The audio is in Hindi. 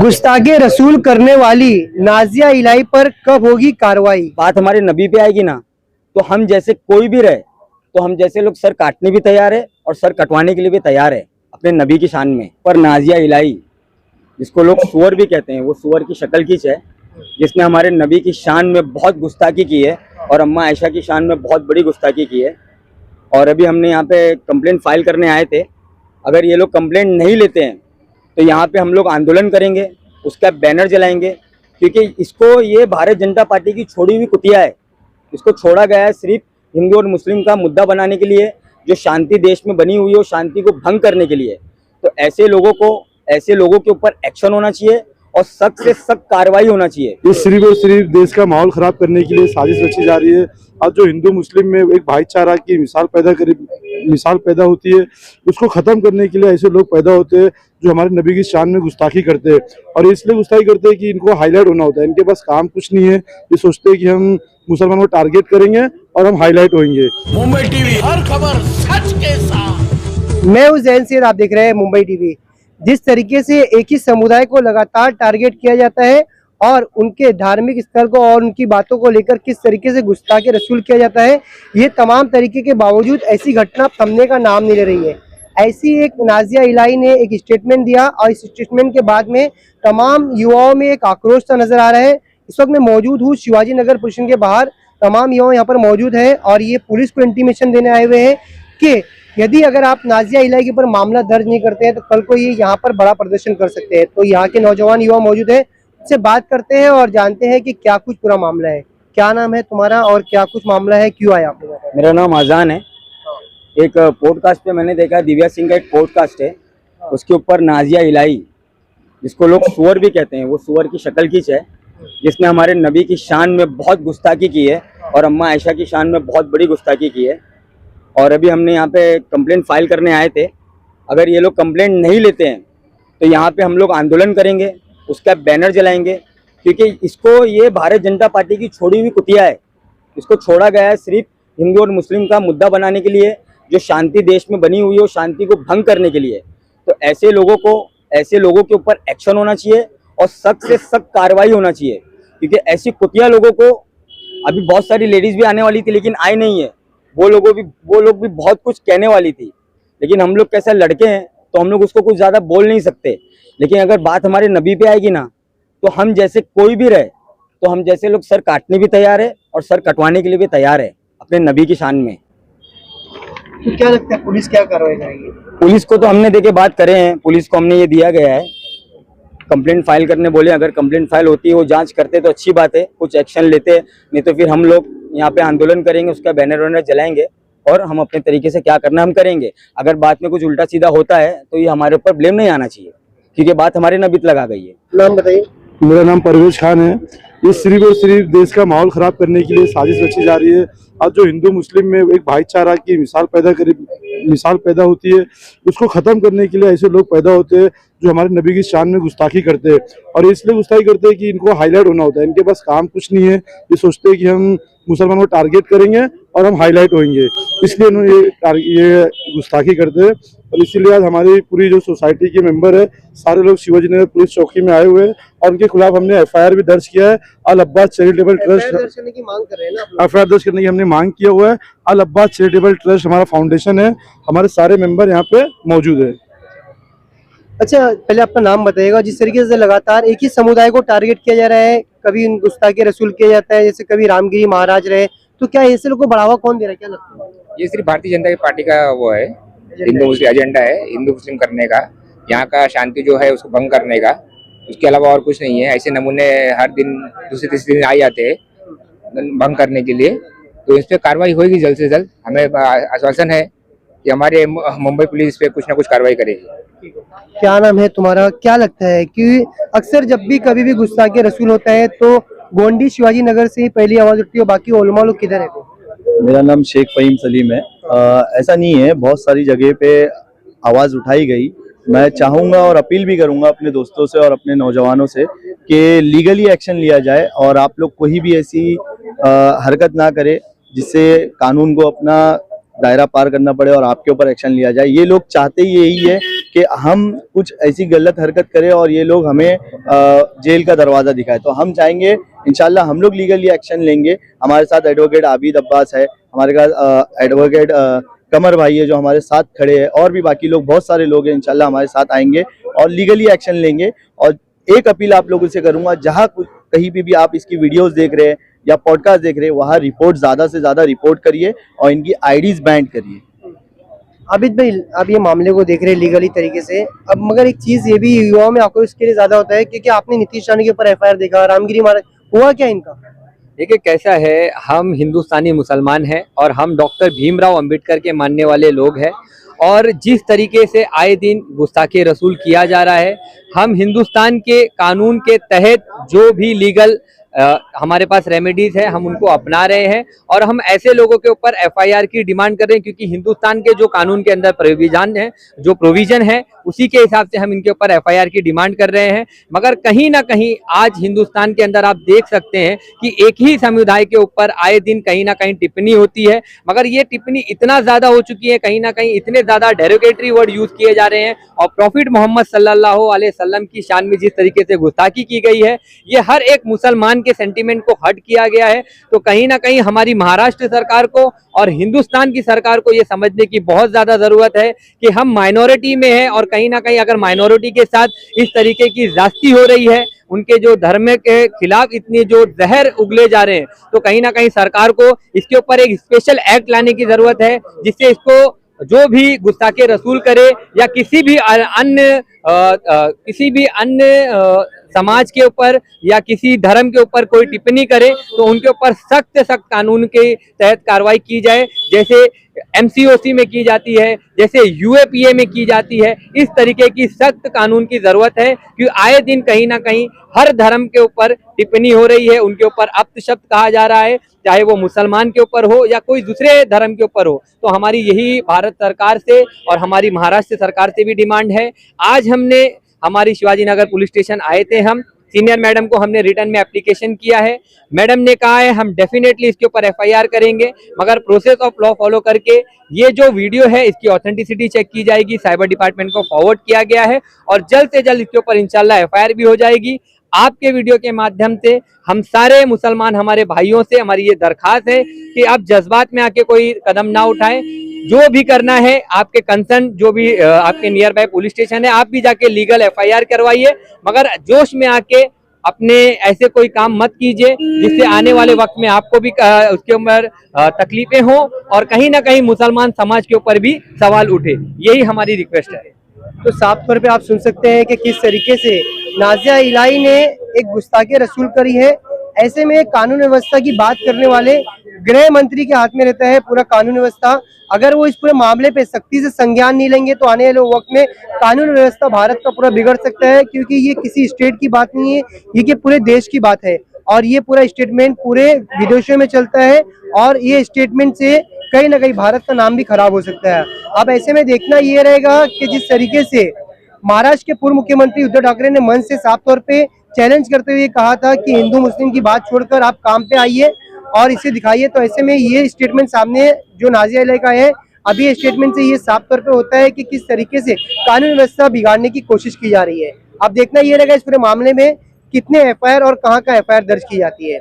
गुस्ताखे रसूल करने वाली नाजिया इलाही पर कब होगी कार्रवाई? बात हमारे नबी पे आएगी ना, तो हम जैसे कोई भी रहे, तो हम जैसे लोग सर काटने भी तैयार है और सर कटवाने के लिए भी तैयार है अपने नबी की शान में। पर नाजिया इलाही, जिसको लोग सुअर भी कहते हैं, वो सुअर की शक्ल खींच है, जिसने हमारे नबी की शान में बहुत गुस्ताखी की है और अम्मा आयशा की शान में बहुत बड़ी गुस्ताखी की है। और अभी हमने यहाँ पे कंप्लेंट फाइल करने आए थे। अगर ये लोग कंप्लेंट नहीं लेते हैं तो यहाँ पे हम लोग आंदोलन करेंगे, उसका बैनर जलाएंगे, क्योंकि इसको, ये भारतीय जनता पार्टी की छोड़ी हुई कुतिया है। इसको छोड़ा गया है सिर्फ हिंदू और मुस्लिम का मुद्दा बनाने के लिए, जो शांति देश में बनी हुई हो, शांति को भंग करने के लिए। तो ऐसे लोगों के ऊपर एक्शन होना चाहिए और सख्त से सख्त कार्रवाई होना चाहिए। ये सिर्फ और सिर्फ देश का माहौल खराब करने के लिए साजिश रची जा रही है। और जो हिंदू मुस्लिम में एक भाईचारा की मिसाल पैदा होती है, उसको खत्म करने के लिए ऐसे लोग पैदा होते हैं जो हमारे नबी की शान में गुस्ताखी करते हैं। और इसलिए गुस्ताखी करते हैं कि इनको हाईलाइट होना होता है। इनके पास काम कुछ नहीं है, ये सोचते हैं कि हम मुसलमानों को टारगेट करेंगे और हम हाईलाइट होंगे। मुंबई टीवी, हर खबर सच के साथ। मैं हूं जैन सिंह, आप देख रहे हैं मुंबई टीवी। जिस तरीके से एक ही समुदाय को लगातार टारगेट किया जाता है और उनके धार्मिक स्थल को और उनकी बातों को लेकर किस तरीके से गुस्ताखे रसूल किया जाता है, ये तमाम तरीके के बावजूद ऐसी घटना थमने का नाम नहीं ले रही है। ऐसी एक नाजिया इलाही ने एक स्टेटमेंट दिया और इस स्टेटमेंट के बाद में तमाम युवाओं में एक आक्रोश सा नजर आ रहा है। इस वक्त मैं मौजूद हूँ शिवाजी नगर पुलिस के बाहर। तमाम युवा यहाँ पर मौजूद है और ये पुलिस को इंटीमेशन देने आए हुए हैं कि यदि अगर आप नाजिया इलाही के ऊपर मामला दर्ज नहीं करते हैं तो कल को ये यहाँ पर बड़ा प्रदर्शन कर सकते हैं। तो यहाँ के नौजवान युवा मौजूद है, से बात करते हैं और जानते हैं कि क्या कुछ पूरा मामला है। क्या नाम है तुम्हारा और क्या कुछ मामला है, क्यों आया आप? मेरा नाम आजान है। एक पॉडकास्ट पे मैंने देखा, दिव्या सिंह का एक पॉडकास्ट है, उसके ऊपर नाजिया इलाही, जिसको लोग सुअर भी कहते हैं, वो सुअर की शक्ल खींच है, जिसने हमारे नबी की शान में बहुत गुस्ताखी की है और अम्मा आयशा की शान में बहुत बड़ी गुस्ताखी की है। और अभी हमने यहाँ पे कंप्लेंट फाइल करने आए थे। अगर ये लोग कंप्लेंट नहीं लेते हैं तो यहाँ पे हम लोग आंदोलन करेंगे, उसका बैनर जलाएंगे, क्योंकि इसको, ये भारतीय जनता पार्टी की छोड़ी हुई कुतिया है। इसको छोड़ा गया है सिर्फ हिंदू और मुस्लिम का मुद्दा बनाने के लिए, जो शांति देश में बनी हुई हो, शांति को भंग करने के लिए। तो ऐसे लोगों के ऊपर एक्शन होना चाहिए और सख्त से सख्त कार्रवाई होना चाहिए, क्योंकि ऐसी कुतिया लोगों को, अभी बहुत सारी लेडीज भी आने वाली थी लेकिन आई नहीं है। वो लोग भी बहुत कुछ कहने वाली थी, लेकिन हम लोग कैसे लड़के हैं तो हम लोग उसको कुछ ज़्यादा बोल नहीं सकते। लेकिन अगर बात हमारे नबी पे आएगी ना, तो हम जैसे कोई भी रहे, तो हम जैसे लोग सर काटने भी तैयार है और सर कटवाने के लिए भी तैयार है अपने नबी की शान में। तो क्या लगता है पुलिस क्या कार्रवाई करेगी? पुलिस को तो हमने देखे बात करे हैं, पुलिस को हमने ये दिया गया है कंप्लेंट फाइल करने, बोले अगर कंप्लेंट फाइल होती है, वो जांच करते तो अच्छी बात है, कुछ एक्शन लेते, नहीं तो फिर हम लोग यहाँ पे आंदोलन करेंगे, उसका बैनर वैनर जलाएंगे और हम अपने तरीके से क्या करना हम करेंगे। अगर बात में कुछ उल्टा सीधा होता है तो ये हमारे ऊपर ब्लेम नहीं आना चाहिए, क्योंकि बात हमारे नबी पे लगा गई है। नाम बताइए। मेरा नाम परवेज खान है। ये सिर्फ और सिर्फ देश का माहौल खराब करने के लिए साजिश रची जा रही है। और जो हिंदू मुस्लिम में एक भाईचारा की मिसाल पैदा होती है, उसको खत्म करने के लिए ऐसे लोग पैदा होते हैं जो हमारे नबी की शान में गुस्ताखी करते हैं। और इसलिए गुस्ताखी करते हैं कि इनको हाईलाइट होना होता है। इनके पास काम कुछ नहीं है, ये सोचते हैं कि हम मुसलमानों को टारगेट करेंगे और हम हाईलाइट होंगे, इसलिए इन्होंने ये गुस्ताखी करते हैं। और इसीलिए आज हमारी पूरी जो सोसाइटी के मेंबर है, सारे लोग शिवाजी नगर पुलिस चौकी में आए हुए हैं और उनके खिलाफ हमने एफआईआर भी दर्ज किया है। अल अब्बास चैरिटेबल ट्रस्ट एफआईआर दर्ज करने की मांग कर रहे हैं ना? एफआईआर दर्ज करने की हमने मांग किया हुआ है। अल अब्बास चैरिटेबल ट्रस्ट हमारा फाउंडेशन है, हमारे सारे मेंबर यहाँ पे मौजूद है। अच्छा, पहले अपना नाम बताइएगा। जिस तरीके से लगातार एक ही समुदाय को टारगेट किया जा रहा है, कभी गुस्ताखे रसूल किया जाता है, जैसे कभी रामगिरी महाराज रहे, तो क्या ऐसे लोगों को बढ़ावा कौन दे रहा है, क्या लगता है? ये सिर्फ भारतीय जनता पार्टी का वो है, हिंदू मुस्लिम एजेंडा है, हिंदू मुस्लिम करने का, यहाँ का शांति जो है उसको भंग करने का, उसके अलावा और कुछ नहीं है। ऐसे नमूने हर दिन दूसरे तीसरे दिन आ जाते हैं भंग करने के लिए, तो इस पर कार्रवाई होगी जल्द से जल्द। हमें आश्वासन है कि हमारे मुंबई पुलिस पे कुछ ना कुछ कार्रवाई करेगी। क्या नाम है तुम्हारा? क्या लगता है कि अक्सर जब भी कभी भी गुस्ताखे रसूल होता है तो गोंडी शिवाजी नगर से ही पहली आवाज उठती है, बाकी उलमा लोग किधर है? मेरा नाम शेख फहीम सलीम है। ऐसा नहीं है, बहुत सारी जगह पे आवाज़ उठाई गई। मैं चाहूँगा और अपील भी करूँगा अपने दोस्तों से और अपने नौजवानों से कि लीगली एक्शन लिया जाए और आप लोग कोई भी ऐसी हरकत ना करे जिससे कानून को अपना दायरा पार करना पड़े और आपके ऊपर एक्शन लिया जाए। ये लोग चाहते ही यही है कि हम कुछ ऐसी गलत हरकत करें और ये लोग हमें जेल का दरवाजा दिखाए। तो हम चाहेंगे इंशाल्लाह हम लोग लीगली एक्शन लेंगे। हमारे साथ एडवोकेट आबिद अब्बास है, हमारे पास एडवोकेट कमर भाई है जो हमारे साथ खड़े हैं, और भी बाकी लोग बहुत सारे लोग हैं इंशाल्लाह हमारे साथ आएंगे और लीगली एक्शन लेंगे। और एक अपील आप लोगों से करूंगा, जहां कहीं भी आप इसकी वीडियोस देख रहे हैं या पॉडकास्ट देख रहे हैं, वहां रिपोर्ट ज्यादा से ज्यादा रिपोर्ट करिए और इनकी आईडीज बैंड करिए। आबिद भाई, आप ये मामले को देख रहे हैं लीगली तरीके से, अब मगर एक चीज ये भी युवाओं में आक्रोश इसके लिए ज्यादा होता है क्योंकि आपने नीतीश राणे के ऊपर एफआईआर देखा, रामगिरी महाराज, हुआ क्या इनका? देखिए कैसा है, हम हिंदुस्तानी मुसलमान हैं और हम डॉक्टर भीमराव अंबेडकर के मानने वाले लोग हैं, और जिस तरीके से आए दिन गुस्ताखे रसूल किया जा रहा है, हम हिंदुस्तान के कानून के तहत जो भी लीगल हमारे पास रेमेडीज है हम उनको अपना रहे हैं, और हम ऐसे लोगों के ऊपर एफआईआर की डिमांड कर रहे हैं क्योंकि हिंदुस्तान के जो कानून के अंदर प्रोविजन है उसी के हिसाब से हम इनके ऊपर एफआईआर की डिमांड कर रहे हैं। मगर कहीं ना कहीं आज हिंदुस्तान के अंदर आप देख सकते हैं कि एक ही समुदाय के ऊपर आए दिन कहीं ना कहीं टिप्पणी होती है, मगर ये टिप्पणी इतना ज्यादा हो चुकी है, कहीं ना कहीं इतने ज्यादा डेरोगेटरी वर्ड यूज किए जा रहे हैं, और प्रॉफिट मोहम्मद सल्लल्लाहु अलैहि वसल्लम की शान में जिस तरीके से गुस्ताखी की गई है, ये हर एक मुसलमान के सेंटीमेंट को हर्ट किया गया है। तो कहीं ना कहीं हमारी महाराष्ट्र सरकार को और हिंदुस्तान की सरकार को ये समझने की बहुत ज्यादा जरूरत है कि हम माइनॉरिटी में हैं, और कहीं ना कहीं अगर माइनॉरिटी के साथ इस तरीके की ज्यादती हो रही है, उनके जो धर्म के खिलाफ इतने जो जहर उगले जा रहे हैं, तो कहीं ना कहीं सरकार को इसके ऊपर एक स्पेशल एक्ट लाने की जरूरत है, जिससे इसको जो भी गुस्ताखे रसूल करे या किसी भी अन्य समाज के ऊपर या किसी धर्म के ऊपर कोई टिप्पणी करे, तो उनके ऊपर सख्त कानून के तहत कार्रवाई की जाए, जैसे एमसीओसी में की जाती है, जैसे यूएपीए में की जाती है। इस तरीके की सख्त कानून की जरूरत है कि आए दिन कहीं ना कहीं हर धर्म के ऊपर टिप्पणी हो रही है, उनके ऊपर अपशब्द कहा जा रहा है, चाहे वो मुसलमान के ऊपर हो या कोई दूसरे धर्म के ऊपर हो। तो हमारी यही भारत सरकार से और हमारी महाराष्ट्र सरकार से भी डिमांड है। आज हमने हमारी शिवाजी नगर पुलिस स्टेशन आए थे, हम सीनियर मैडम को हमने रिटर्न में एप्लीकेशन किया है, मैडम ने कहा है हम डेफिनेटली इसके ऊपर एफआईआर करेंगे, मगर प्रोसेस ऑफ लॉ फॉलो करके ये जो वीडियो है इसकी ऑथेंटिसिटी चेक की जाएगी, साइबर डिपार्टमेंट को फॉरवर्ड किया गया है, और जल्द से जल्द इसके ऊपर इंशाल्लाह एफआईआर भी हो जाएगी। आपके वीडियो के माध्यम से हम सारे मुसलमान हमारे भाइयों से हमारी ये दरखास्त है कि आप जज्बात में आके कोई कदम ना उठाएं, जो भी करना है आपके कंसर्न जो भी आपके नियर बाय पुलिस स्टेशन है, आप भी जाके लीगल एफआईआर करवाइए, मगर जोश में आके अपने ऐसे कोई काम मत कीजिए जिससे आने वाले वक्त में आपको भी उसके ऊपर तकलीफें हो और कहीं ना कहीं मुसलमान समाज के ऊपर भी सवाल उठे। यही हमारी रिक्वेस्ट है। तो साफ तौर पे आप सुन सकते हैं कि किस तरीके से नाजिया इलाही ने एक गुस्ताखी रसूल करी है। ऐसे में कानून व्यवस्था की बात करने वाले गृह मंत्री के हाथ में रहता है पूरा कानून व्यवस्था। अगर वो इस पूरे मामले पे सख्ती से संज्ञान नहीं लेंगे तो आने वाले वक्त में कानून व्यवस्था भारत का पूरा बिगड़ सकता है, क्योंकि ये किसी स्टेट की बात नहीं है, ये कि पूरे देश की बात है, और ये पूरा स्टेटमेंट पूरे विदेशों में चलता है, और ये स्टेटमेंट से कहीं ना कहीं भारत का नाम भी खराब हो सकता है। अब ऐसे में देखना ये रहेगा कि जिस तरीके से महाराष्ट्र के पूर्व मुख्यमंत्री उद्धव ठाकरे ने मंच से साफ तौर पे चैलेंज करते हुए कहा था कि हिंदू मुस्लिम की बात छोड़कर आप काम पे आइए और इसे दिखाइए, तो ऐसे में ये स्टेटमेंट सामने जो नाजिया इलाही का है, अभी ये स्टेटमेंट से ये साफ तौर पे होता है कि किस तरीके से कानून व्यवस्था बिगाड़ने की कोशिश की जा रही है। अब देखना ये रहेगा इस पूरे मामले में कितने एफआईआर और कहां का एफआईआर दर्ज की जाती है।